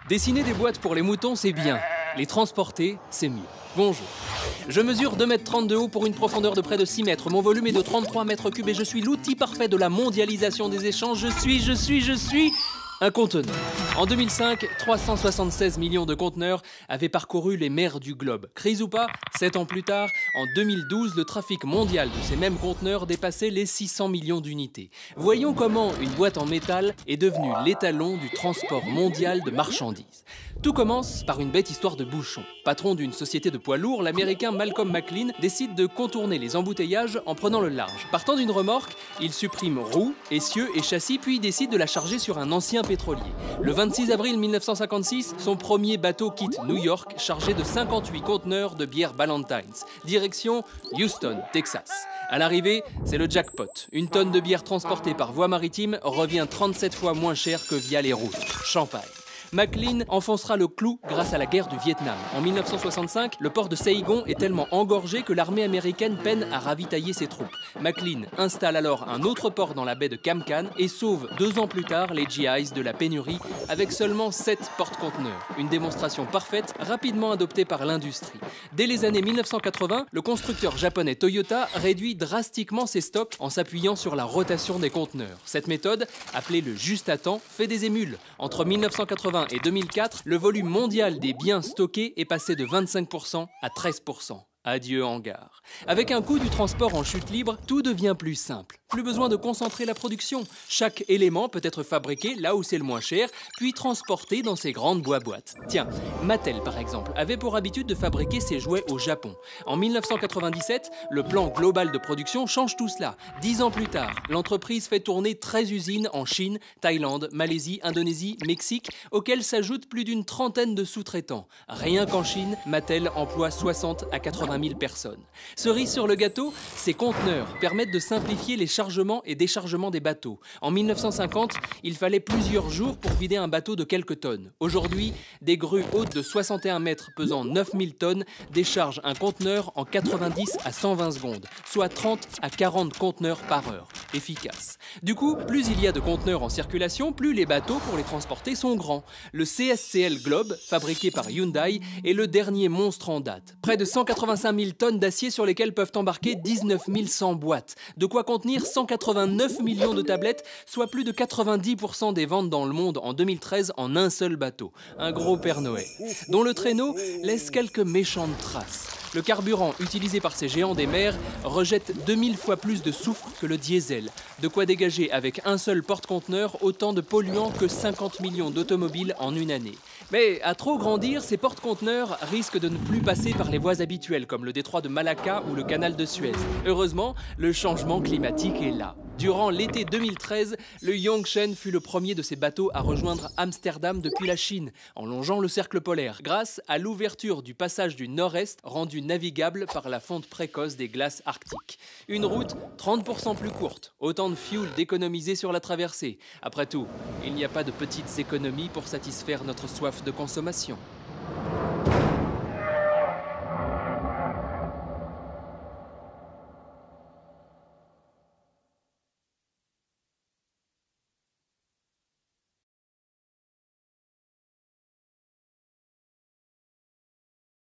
Dessiner des boîtes pour les moutons, c'est bien. Les transporter, c'est mieux. Bonjour. Je mesure 2,30 m de haut pour une profondeur de près de 6 mètres. Mon volume est de 33 mètres cubes et je suis l'outil parfait de la mondialisation des échanges. Je suis un conteneur. En 2005, 376 millions de conteneurs avaient parcouru les mers du globe. Crise ou pas, 7 ans plus tard, en 2012, le trafic mondial de ces mêmes conteneurs dépassait les 600 millions d'unités. Voyons comment une boîte en métal est devenue l'étalon du transport mondial de marchandises. Tout commence par une bête histoire de bouchon. Patron d'une société de poids lourds, l'américain Malcolm McLean décide de contourner les embouteillages en prenant le large. Partant d'une remorque, il supprime roues, essieux et châssis, puis décide de la charger sur un ancien pétrolier. Le 26 avril 1956, son premier bateau quitte New York chargé de 58 conteneurs de bière Ballantines. Direction Houston, Texas. À l'arrivée, c'est le jackpot. Une tonne de bière transportée par voie maritime revient 37 fois moins cher que via les routes. Champagne. McLean enfoncera le clou grâce à la guerre du Vietnam. En 1965, le port de Saigon est tellement engorgé que l'armée américaine peine à ravitailler ses troupes. McLean installe alors un autre port dans la baie de Cam Can et sauve 2 ans plus tard les GIs de la pénurie avec seulement 7 porte-conteneurs. Une démonstration parfaite, rapidement adoptée par l'industrie. Dès les années 1980, le constructeur japonais Toyota réduit drastiquement ses stocks en s'appuyant sur la rotation des conteneurs. Cette méthode, appelée le juste à temps, fait des émules. Entre 1980 et 2004, le volume mondial des biens stockés est passé de 25% à 13%. Adieu hangar. Avec un coût du transport en chute libre, tout devient plus simple. Plus besoin de concentrer la production. Chaque élément peut être fabriqué là où c'est le moins cher, puis transporté dans ces grandes boîtes. Tiens, Mattel par exemple avait pour habitude de fabriquer ses jouets au Japon. En 1997, le plan global de production change tout cela. 10 ans plus tard, l'entreprise fait tourner 13 usines en Chine, Thaïlande, Malaisie, Indonésie, Mexique, auxquelles s'ajoutent plus d'une trentaine de sous-traitants. Rien qu'en Chine, Mattel emploie 60 à 80 000 personnes. Cerise sur le gâteau, ces conteneurs permettent de simplifier les chargements et déchargements des bateaux. En 1950, il fallait plusieurs jours pour vider un bateau de quelques tonnes. Aujourd'hui, des grues hautes de 61 mètres pesant 9000 tonnes déchargent un conteneur en 90 à 120 secondes, soit 30 à 40 conteneurs par heure. Efficace. Du coup, plus il y a de conteneurs en circulation, plus les bateaux pour les transporter sont grands. Le CSCL Globe, fabriqué par Hyundai, est le dernier monstre en date. Près de 185 000 tonnes d'acier sur lesquelles peuvent embarquer 19 100 boîtes. De quoi contenir 189 millions de tablettes, soit plus de 90% des ventes dans le monde en 2013 en un seul bateau. Un gros Père Noël, dont le traîneau laisse quelques méchantes traces. Le carburant utilisé par ces géants des mers rejette 2000 fois plus de soufre que le diesel. De quoi dégager avec un seul porte-conteneur autant de polluants que 50 millions d'automobiles en une année. Mais à trop grandir, ces porte-conteneurs risquent de ne plus passer par les voies habituelles comme le détroit de Malacca ou le canal de Suez. Heureusement, le changement climatique est là. Durant l'été 2013, le Yongchen fut le premier de ces bateaux à rejoindre Amsterdam depuis la Chine, en longeant le cercle polaire, grâce à l'ouverture du passage du Nord-Est rendu navigable par la fonte précoce des glaces arctiques. Une route 30% plus courte, autant de fuel d'économiser sur la traversée. Après tout, il n'y a pas de petites économies pour satisfaire notre soif de consommation.